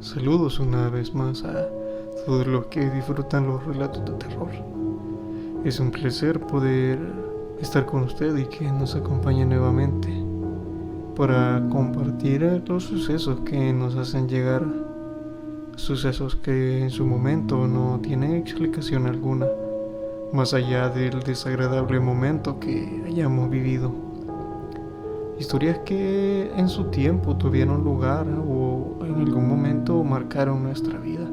Saludos una vez más a todos los que disfrutan los relatos de terror. Es un placer poder estar con usted y que nos acompañe nuevamente para compartir los sucesos que nos hacen llegar, sucesos que en su momento no tienen explicación alguna, más allá del desagradable momento que hayamos vivido. Historias que en su tiempo tuvieron lugar o en algún momento marcaron nuestra vida.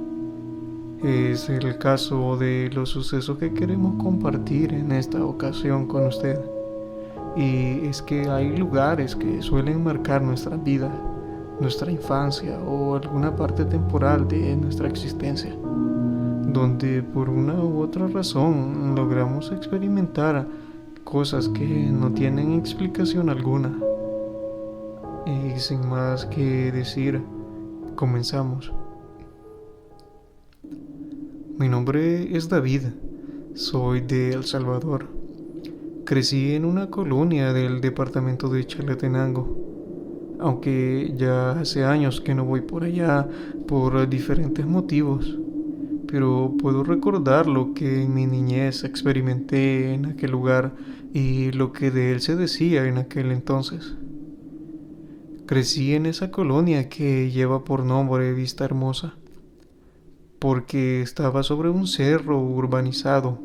Es el caso de los sucesos que queremos compartir en esta ocasión con usted. Y es que hay lugares que suelen marcar nuestra vida, nuestra infancia o alguna parte temporal de nuestra existencia, donde por una u otra razón logramos experimentar cosas que no tienen explicación alguna. Y sin más que decir, comenzamos. Mi nombre es David, soy de El Salvador. Crecí en una colonia del departamento de Chalatenango, aunque ya hace años que no voy por allá por diferentes motivos, pero puedo recordar lo que en mi niñez experimenté en aquel lugar y lo que de él se decía en aquel entonces. Crecí en esa colonia que lleva por nombre Vista Hermosa, porque estaba sobre un cerro urbanizado.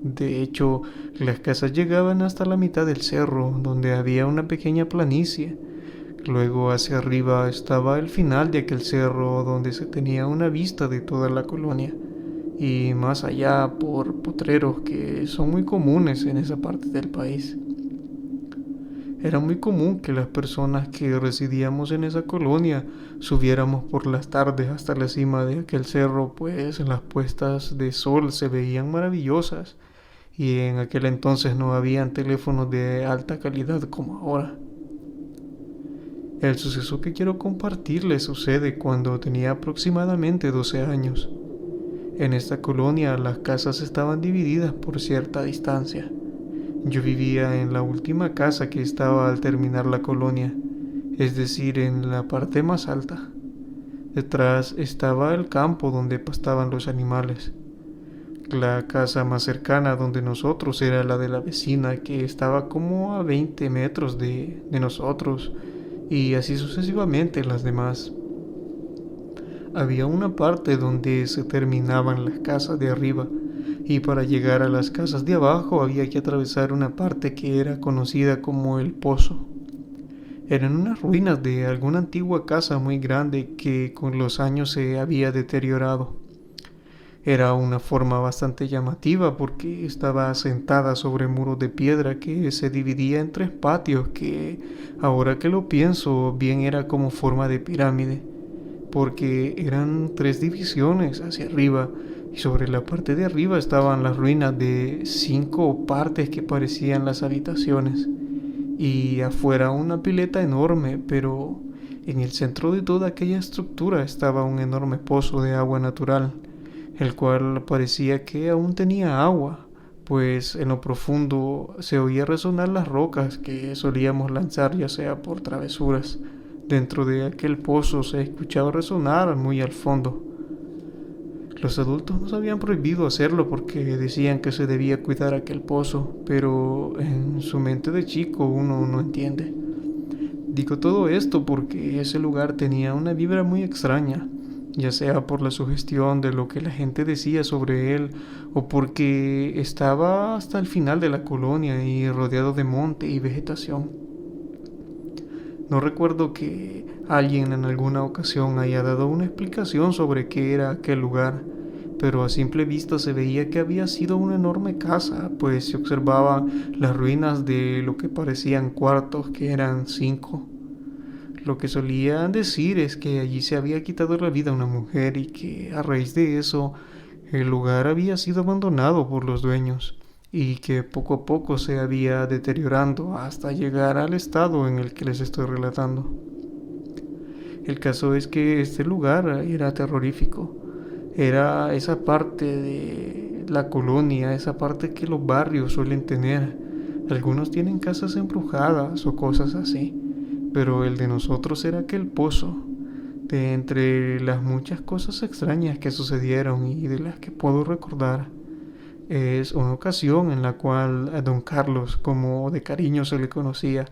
De hecho, las casas llegaban hasta la mitad del cerro, donde había una pequeña planicie. Luego hacia arriba estaba el final de aquel cerro, donde se tenía una vista de toda la colonia, y más allá por potreros que son muy comunes en esa parte del país. Era muy común que las personas que residíamos en esa colonia subiéramos por las tardes hasta la cima de aquel cerro, pues las puestas de sol se veían maravillosas y en aquel entonces no habían teléfonos de alta calidad como ahora. El suceso que quiero compartirles sucede cuando tenía aproximadamente 12 años. En esta colonia las casas estaban divididas por cierta distancia. Yo vivía en la última casa que estaba al terminar la colonia, es decir, en la parte más alta. Detrás estaba el campo donde pastaban los animales. La casa más cercana donde nosotros era la de la vecina, que estaba como a 20 metros de nosotros, y así sucesivamente las demás. Había una parte donde se terminaban las casas de arriba, y para llegar a las casas de abajo había que atravesar una parte que era conocida como el pozo. Eran unas ruinas de alguna antigua casa muy grande que con los años se había deteriorado. Era una forma bastante llamativa porque estaba asentada sobre muros de piedra que se dividía en tres patios que, ahora que lo pienso, bien era como forma de pirámide, porque eran tres divisiones hacia arriba y sobre la parte de arriba estaban las ruinas de 5 partes que parecían las habitaciones y afuera una pileta enorme, pero en el centro de toda aquella estructura estaba un enorme pozo de agua natural, el cual parecía que aún tenía agua, pues en lo profundo se oía resonar las rocas que solíamos lanzar ya sea por travesuras. Dentro de aquel pozo se escuchaba resonar muy al fondo. Los adultos nos habían prohibido hacerlo porque decían que se debía cuidar aquel pozo, pero en su mente de chico uno no entiende. Digo todo esto porque ese lugar tenía una vibra muy extraña, ya sea por la sugestión de lo que la gente decía sobre él o porque estaba hasta el final de la colonia y rodeado de monte y vegetación. No recuerdo que alguien en alguna ocasión haya dado una explicación sobre qué era aquel lugar, pero a simple vista se veía que había sido una enorme casa, pues se observaban las ruinas de lo que parecían cuartos, que eran 5. Lo que solían decir es que allí se había quitado la vida una mujer y que a raíz de eso el lugar había sido abandonado por los dueños y que poco a poco se había deteriorando hasta llegar al estado en el que les estoy relatando. El caso es que este lugar era terrorífico. Era esa parte de la colonia, esa parte que los barrios suelen tener. Algunos tienen casas embrujadas o cosas así, pero el de nosotros era aquel pozo. De entre las muchas cosas extrañas que sucedieron y de las que puedo recordar, es una ocasión en la cual a don Carlos, como de cariño se le conocía,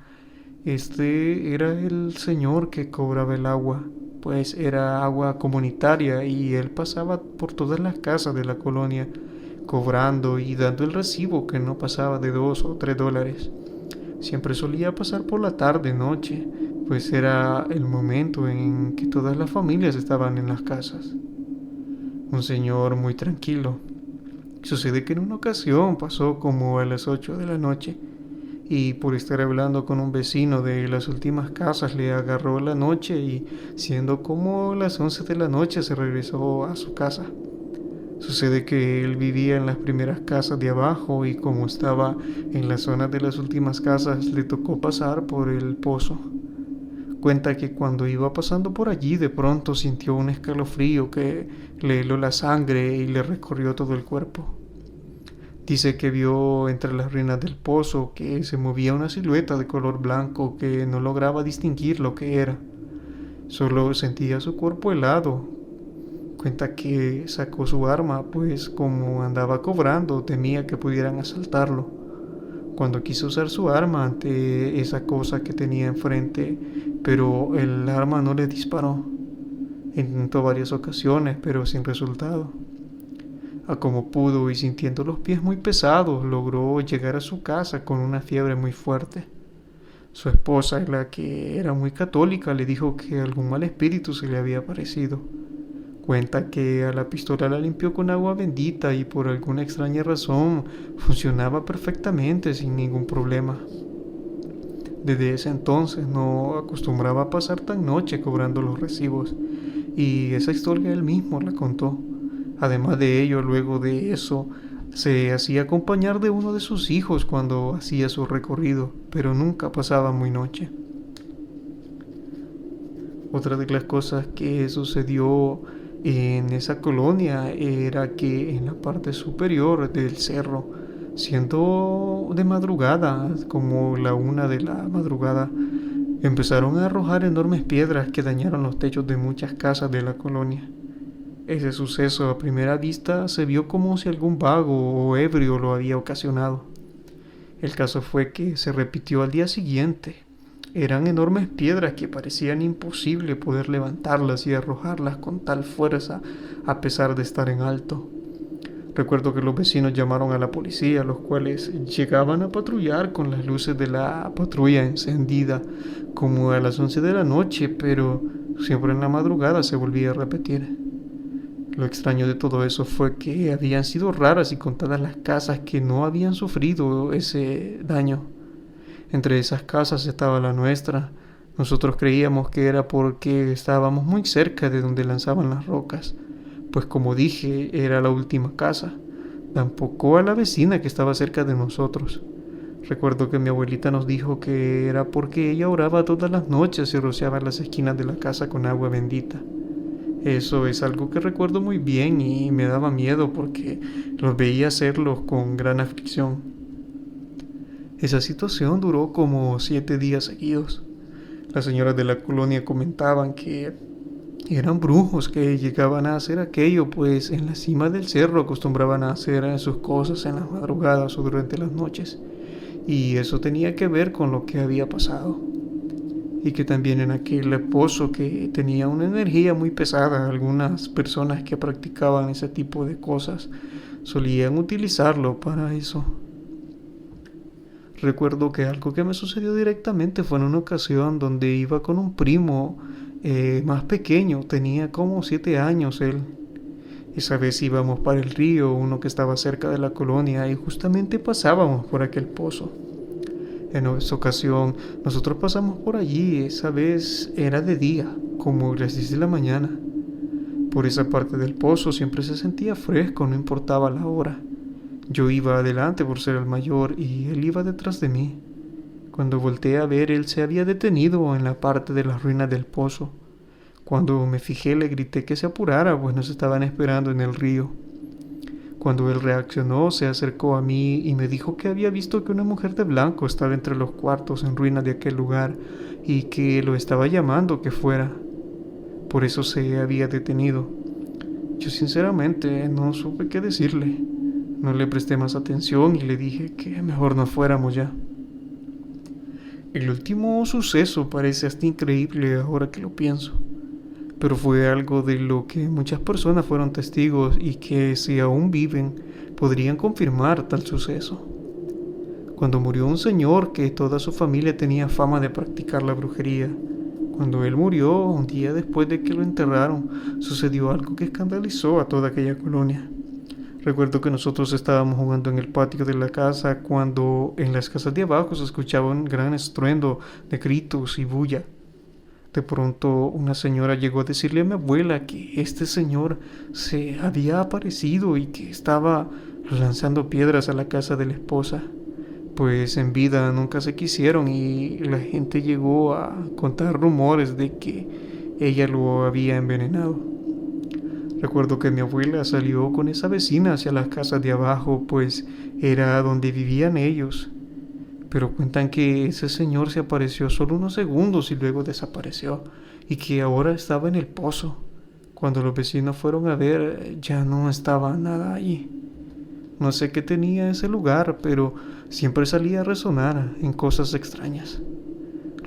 este era el señor que cobraba el agua, pues era agua comunitaria y él pasaba por todas las casas de la colonia cobrando y dando el recibo que no pasaba de $2 o $3. Siempre solía pasar por la tarde, noche, pues era el momento en que todas las familias estaban en las casas. Un señor muy tranquilo. Sucede que en una ocasión pasó como a las 8 de la noche y por estar hablando con un vecino de las últimas casas le agarró la noche y siendo como las 11 de la noche se regresó a su casa. Sucede que él vivía en las primeras casas de abajo y como estaba en la zona de las últimas casas le tocó pasar por el pozo. Cuenta que cuando iba pasando por allí de pronto sintió un escalofrío que le heló la sangre y le recorrió todo el cuerpo. Dice que vio entre las ruinas del pozo que se movía una silueta de color blanco que no lograba distinguir lo que era. Solo sentía su cuerpo helado. Cuenta que sacó su arma, pues como andaba cobrando temía que pudieran asaltarlo. Cuando quiso usar su arma ante esa cosa que tenía enfrente, pero el arma no le disparó. Intentó varias ocasiones, pero sin resultado. A como pudo y sintiendo los pies muy pesados, logró llegar a su casa con una fiebre muy fuerte. Su esposa, la que era muy católica, le dijo que algún mal espíritu se le había aparecido. Cuenta que a la pistola la limpió con agua bendita y por alguna extraña razón funcionaba perfectamente sin ningún problema. Desde ese entonces no acostumbraba a pasar tan noche cobrando los recibos y esa historia él mismo la contó. Además de ello, luego de eso, se hacía acompañar de uno de sus hijos cuando hacía su recorrido, pero nunca pasaba muy noche. Otra de las cosas que sucedió en esa colonia era que en la parte superior del cerro, siendo de madrugada, como la 1 de la madrugada, empezaron a arrojar enormes piedras que dañaron los techos de muchas casas de la colonia. Ese suceso a primera vista se vio como si algún vago o ebrio lo había ocasionado. El caso fue que se repitió al día siguiente. Eran enormes piedras que parecían imposible poder levantarlas y arrojarlas con tal fuerza a pesar de estar en alto. Recuerdo que los vecinos llamaron a la policía, los cuales llegaban a patrullar con las luces de la patrulla encendida como a las 11 de la noche, pero siempre en la madrugada se volvía a repetir. Lo extraño de todo eso fue que habían sido raras y contadas las casas que no habían sufrido ese daño. Entre esas casas estaba la nuestra. Nosotros creíamos que era porque estábamos muy cerca de donde lanzaban las rocas, pues como dije, era la última casa. Tampoco a la vecina que estaba cerca de nosotros. Recuerdo que mi abuelita nos dijo que era porque ella oraba todas las noches y rociaba las esquinas de la casa con agua bendita. Eso es algo que recuerdo muy bien y me daba miedo porque los veía hacerlo con gran aflicción. Esa situación duró como 7 días seguidos. Las señoras de la colonia comentaban que eran brujos que llegaban a hacer aquello, pues en la cima del cerro acostumbraban a hacer sus cosas en las madrugadas o durante las noches. Y eso tenía que ver con lo que había pasado. Y que también en aquel pozo que tenía una energía muy pesada, algunas personas que practicaban ese tipo de cosas solían utilizarlo para eso. Recuerdo que algo que me sucedió directamente fue en una ocasión donde iba con un primo más pequeño, tenía como 7 años él. Esa vez íbamos para el río, uno que estaba cerca de la colonia, y justamente pasábamos por aquel pozo. En esa ocasión nosotros pasamos por allí, esa vez era de día, como las 10 de la mañana. Por esa parte del pozo siempre se sentía fresco, no importaba la hora. Yo iba adelante por ser el mayor y él iba detrás de mí. Cuando volteé a ver, él se había detenido en la parte de las ruinas del pozo. Cuando me fijé le grité que se apurara, pues nos estaban esperando en el río. Cuando él reaccionó, se acercó a mí y me dijo que había visto que una mujer de blanco estaba entre los cuartos en ruinas de aquel lugar y que lo estaba llamando que fuera. por eso se había detenido. Yo sinceramente no supe qué decirle. No le presté más atención y le dije que mejor nos fuéramos ya. El último suceso parece hasta increíble ahora que lo pienso, pero fue algo de lo que muchas personas fueron testigos y que si aún viven podrían confirmar tal suceso. Cuando murió un señor que toda su familia tenía fama de practicar la brujería, cuando él murió, un día después de que lo enterraron, sucedió algo que escandalizó a toda aquella colonia. Recuerdo que nosotros estábamos jugando en el patio de la casa cuando en las casas de abajo se escuchaba un gran estruendo de gritos y bulla. De pronto una señora llegó a decirle a mi abuela que este señor se había aparecido y que estaba lanzando piedras a la casa de la esposa. Pues en vida nunca se quisieron y la gente llegó a contar rumores de que ella lo había envenenado. Recuerdo que mi abuela salió con esa vecina hacia las casas de abajo, pues era donde vivían ellos. Pero cuentan que ese señor se apareció solo unos segundos y luego desapareció, y que ahora estaba en el pozo. Cuando los vecinos fueron a ver, ya no estaba nada allí. No sé qué tenía ese lugar, pero siempre salía a resonar en cosas extrañas.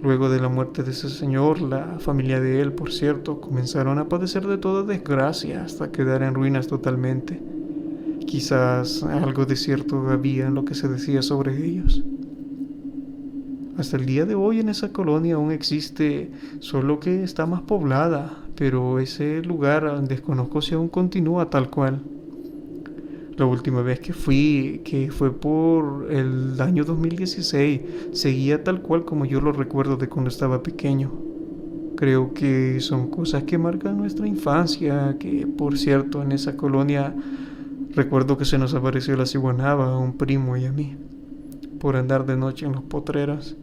Luego de la muerte de ese señor, la familia de él, por cierto, comenzaron a padecer de toda desgracia hasta quedar en ruinas totalmente. Quizás algo de cierto había en lo que se decía sobre ellos. Hasta el día de hoy en esa colonia aún existe, solo que está más poblada, pero ese lugar desconozco si aún continúa tal cual. La última vez que fui, que fue por el año 2016, seguía tal cual como yo lo recuerdo de cuando estaba pequeño. Creo que son cosas que marcan nuestra infancia, que por cierto en esa colonia recuerdo que se nos apareció la ciguanaba a un primo y a mí, por andar de noche en los potreros.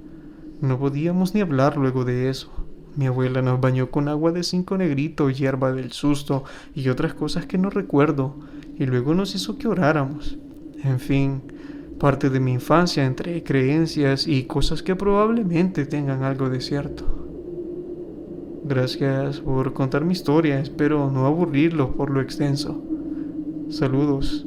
No podíamos ni hablar luego de eso. Mi abuela nos bañó con agua de 5 negritos, hierba del susto y otras cosas que no recuerdo, y luego nos hizo que oráramos. En fin, parte de mi infancia entre creencias y cosas que probablemente tengan algo de cierto. Gracias por contar mi historia, espero no aburrirlos por lo extenso. Saludos.